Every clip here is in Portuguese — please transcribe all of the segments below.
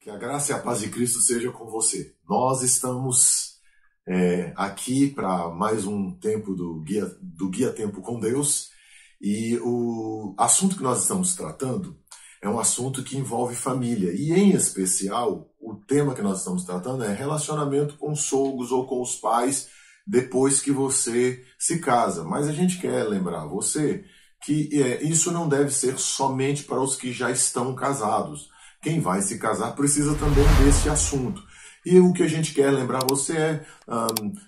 Que a graça e a paz de Cristo seja com você. Nós estamos aqui para mais um tempo do Guia Tempo com Deus, e o assunto que nós estamos tratando é um assunto que envolve família, e em especial o tema que nós estamos tratando é relacionamento com os sogros ou com os pais depois que você se casa. Mas a gente quer lembrar você que isso não deve ser somente para os que já estão casados. Quem vai se casar precisa também desse assunto. E o que a gente quer lembrar você é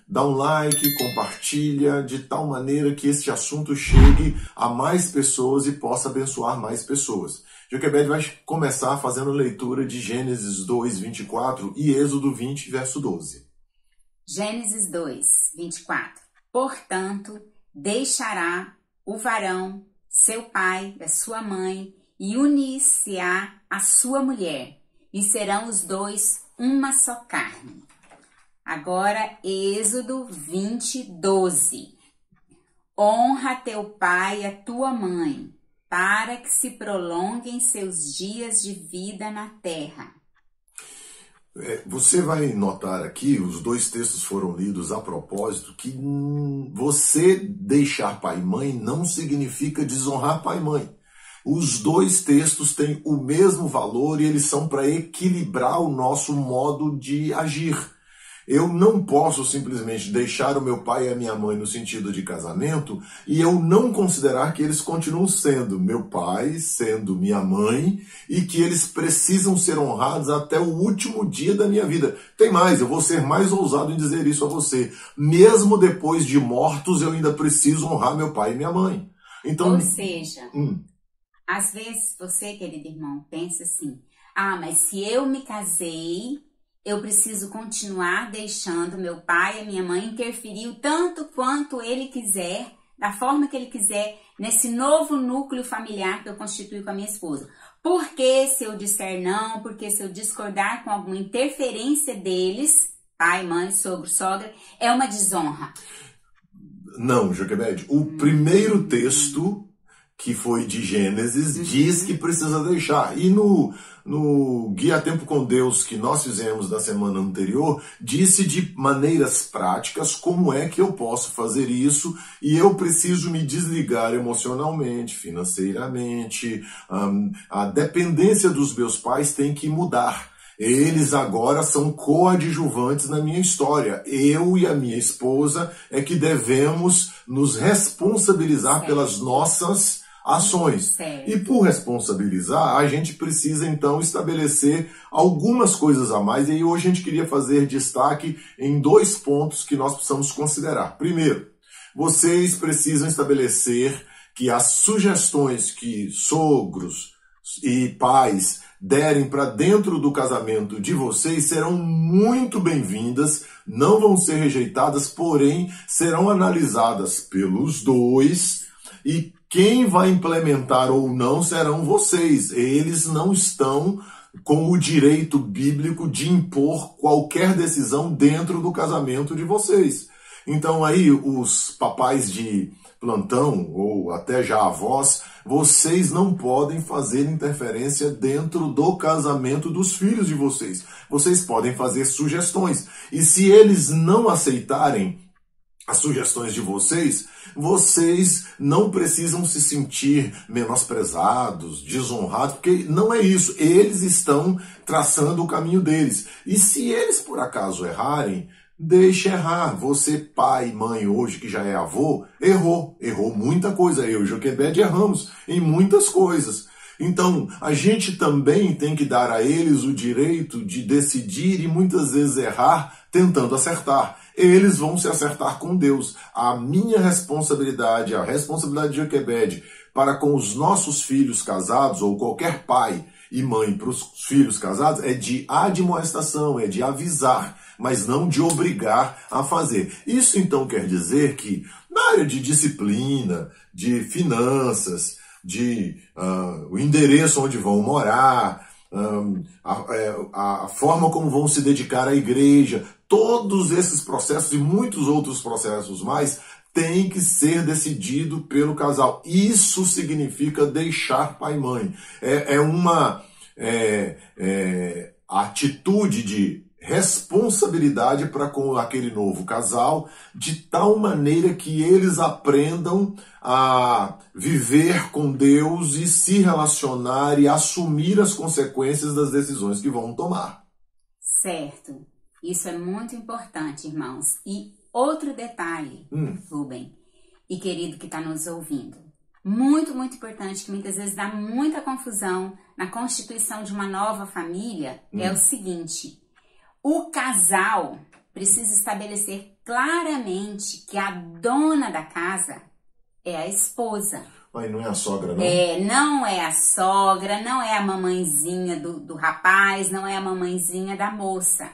dar um like, compartilha, de tal maneira que este assunto chegue a mais pessoas e possa abençoar mais pessoas. Joquebed vai começar fazendo leitura de Gênesis 2, 24 e Êxodo 20, verso 12. Gênesis 2, 24. Portanto, deixará o varão, seu pai, da sua mãe, e unir-se-á a sua mulher, e serão os dois uma só carne. Agora, Êxodo 20, 12. Honra teu pai e a tua mãe, para que se prolonguem seus dias de vida na terra. Você vai notar aqui, os dois textos foram lidos a propósito, que você deixar pai e mãe não significa desonrar pai e mãe. Os dois textos têm o mesmo valor e eles são para equilibrar o nosso modo de agir. Eu não posso simplesmente deixar o meu pai e a minha mãe no sentido de casamento e eu não considerar que eles continuam sendo meu pai, sendo minha mãe, e que eles precisam ser honrados até o último dia da minha vida. Tem mais, eu vou ser mais ousado em dizer isso a você. Mesmo depois de mortos, eu ainda preciso honrar meu pai e minha mãe. Então, ou seja, às vezes você, querido irmão, pensa assim, mas se eu me casei, eu preciso continuar deixando meu pai e a minha mãe interferir o tanto quanto ele quiser, da forma que ele quiser, nesse novo núcleo familiar que eu constituí com a minha esposa. Porque se eu disser não, porque se eu discordar com alguma interferência deles, pai, mãe, sogro, sogra, é uma desonra. Não, Joquebed, o primeiro texto que foi de Gênesis diz que precisa deixar. E no Guia Tempo com Deus que nós fizemos na semana anterior, disse de maneiras práticas como é que eu posso fazer isso, e eu preciso me desligar emocionalmente, financeiramente. A dependência dos meus pais tem que mudar. Eles agora são coadjuvantes na minha história. Eu e a minha esposa é que devemos nos responsabilizar pelas nossas ações. E por responsabilizar, a gente precisa então estabelecer algumas coisas a mais, e aí hoje a gente queria fazer destaque em dois pontos que nós precisamos considerar. Primeiro, vocês precisam estabelecer que as sugestões que sogros e pais derem para dentro do casamento de vocês serão muito bem-vindas, não vão ser rejeitadas, porém serão analisadas pelos dois, e quem vai implementar ou não serão vocês. Eles não estão com o direito bíblico de impor qualquer decisão dentro do casamento de vocês. Então aí os papais de plantão ou até já avós, vocês não podem fazer interferência dentro do casamento dos filhos de vocês. Vocês podem fazer sugestões. E se eles não aceitarem as sugestões de vocês, vocês não precisam se sentir menosprezados, desonrados, porque não é isso. Eles estão traçando o caminho deles. E se eles por acaso errarem, deixe errar. Você, pai, mãe, hoje que já é avô, errou muita coisa. Eu e Joquebed erramos em muitas coisas. Então, a gente também tem que dar a eles o direito de decidir e muitas vezes errar tentando acertar. Eles vão se acertar com Deus. A minha responsabilidade, a responsabilidade de Joquebed para com os nossos filhos casados, ou qualquer pai e mãe para os filhos casados, é de admoestação, é de avisar, mas não de obrigar a fazer. Isso então quer dizer que na área de disciplina, de finanças, de o endereço onde vão morar, a forma como vão se dedicar à igreja, todos esses processos e muitos outros processos mais tem que ser decidido pelo casal. Isso significa deixar pai e mãe. a atitude de responsabilidade para com aquele novo casal, de tal maneira que eles aprendam a viver com Deus e se relacionar e assumir as consequências das decisões que vão tomar. Certo. Isso é muito importante, irmãos. E outro detalhe, Rubem e querido que está nos ouvindo. Muito, muito importante, que muitas vezes dá muita confusão na constituição de uma nova família, é o seguinte: o casal precisa estabelecer claramente que a dona da casa é a esposa. Mas não é a sogra, não? Não é a sogra, não é a mamãezinha do rapaz, não é a mamãezinha da moça.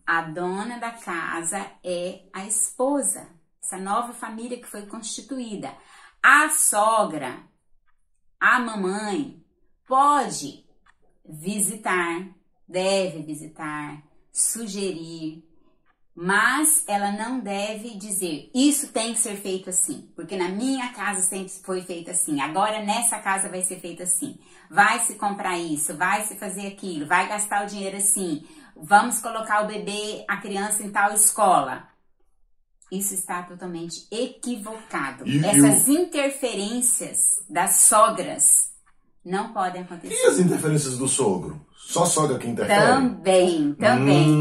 A dona da casa é a esposa, essa nova família que foi constituída. A sogra, a mamãe, pode visitar, deve visitar, sugerir, mas ela não deve dizer, isso tem que ser feito assim, porque na minha casa sempre foi feito assim, agora nessa casa vai ser feito assim, vai se comprar isso, vai se fazer aquilo, vai gastar o dinheiro assim, vamos colocar o bebê, a criança em tal escola. Isso está totalmente equivocado. Essas interferências das sogras não podem acontecer. E as interferências do sogro? Só a sogra que interfere? Também.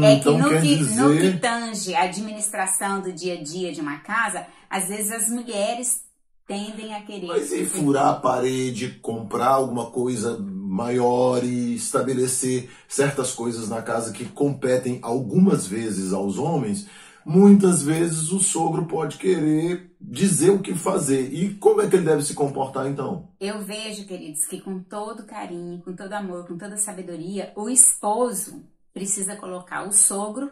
É que no que tange a administração do dia a dia de uma casa, às vezes as mulheres tendem a querer... Mas e furar a parede, comprar alguma coisa maior e estabelecer certas coisas na casa que competem algumas vezes aos homens... Muitas vezes o sogro pode querer dizer o que fazer. E como é que ele deve se comportar então? Eu vejo, queridos, que com todo carinho, com todo amor, com toda sabedoria, o esposo precisa colocar o sogro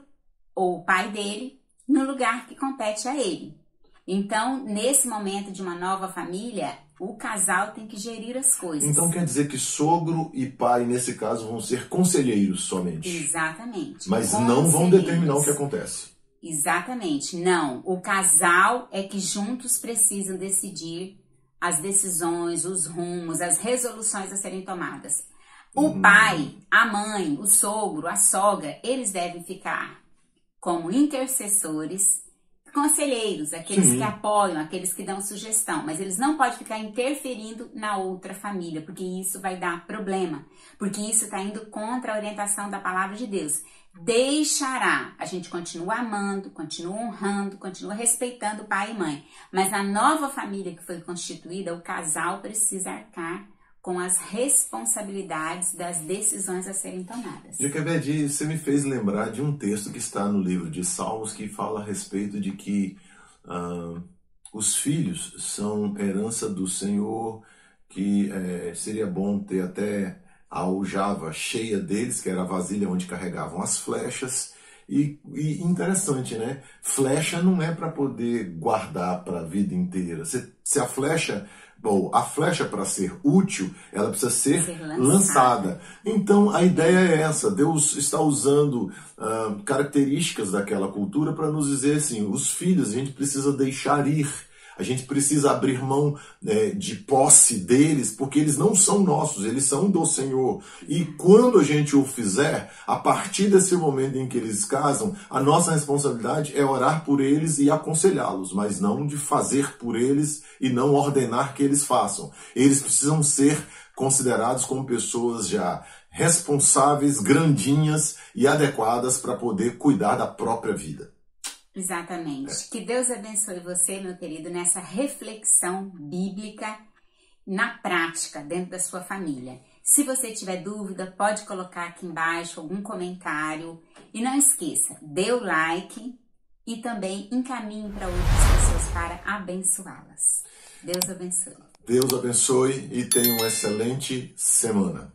ou o pai dele no lugar que compete a ele. Então, nesse momento de uma nova família, o casal tem que gerir as coisas. Então quer dizer que sogro e pai, nesse caso, vão ser conselheiros somente. Exatamente. Mas não vão determinar o que acontece. Exatamente, não. O casal é que juntos precisam decidir as decisões, os rumos, as resoluções a serem tomadas. O pai, a mãe, o sogro, a sogra, eles devem ficar como intercessores, conselheiros, aqueles que apoiam, aqueles que dão sugestão, mas eles não podem ficar interferindo na outra família, porque isso vai dar problema, porque isso está indo contra a orientação da palavra de Deus. Deixará, a gente continua amando, continua honrando, continua respeitando o pai e mãe, mas na nova família que foi constituída, o casal precisa arcar com as responsabilidades das decisões a serem tomadas. Joquebed, você me fez lembrar de um texto que está no livro de Salmos que fala a respeito de que os filhos são herança do Senhor, que seria bom ter até a aljava cheia deles, que era a vasilha onde carregavam as flechas. E interessante, né? Flecha não é para poder guardar para a vida inteira. Se a flecha para ser útil, ela precisa ser lançada. Então a ideia é essa. Deus está usando características daquela cultura para nos dizer assim, os filhos a gente precisa deixar ir. A gente precisa abrir mão de posse deles, porque eles não são nossos, eles são do Senhor. E quando a gente o fizer, a partir desse momento em que eles casam, a nossa responsabilidade é orar por eles e aconselhá-los, mas não de fazer por eles e não ordenar que eles façam. Eles precisam ser considerados como pessoas já responsáveis, grandinhas e adequadas para poder cuidar da própria vida. Exatamente. Que Deus abençoe você, meu querido, nessa reflexão bíblica na prática, dentro da sua família. Se você tiver dúvida, pode colocar aqui embaixo algum comentário. E não esqueça, dê o like e também encaminhe para outras pessoas para abençoá-las. Deus abençoe. Deus abençoe e tenha uma excelente semana.